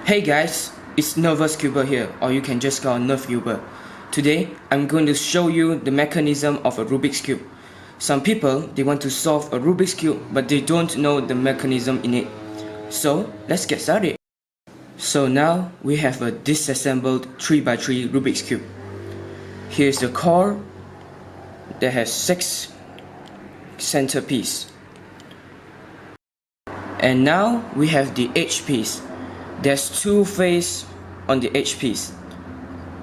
Hey guys, it's Nervous Cuber here, or you can just call Nerf Cuber. Today, I'm going to show you the mechanism of a Rubik's Cube. Some people, they want to solve a Rubik's Cube, but they don't know the mechanism in it. So, let's get started. So now, we have a disassembled 3x3 Rubik's Cube. Here's the core that has 6 centerpieces. And now, we have the edge piece. There's 2 faces on the edge piece.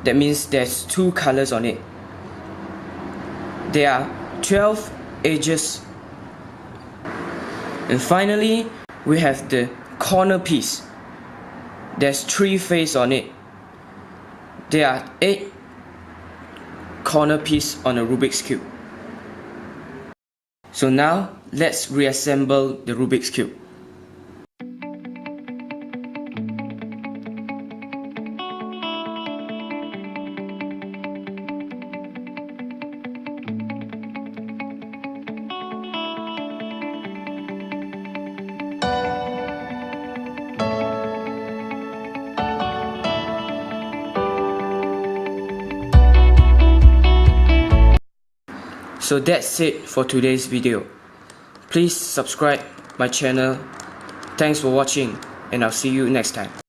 That means there's 2 colors on it. There are 12 edges. And finally, we have the corner piece. There's 3 faces on it. There are 8 corner pieces on a Rubik's Cube. So now, let's reassemble the Rubik's Cube. So that's it for today's video. Please subscribe my channel. Thanks for watching, and I'll see you next time.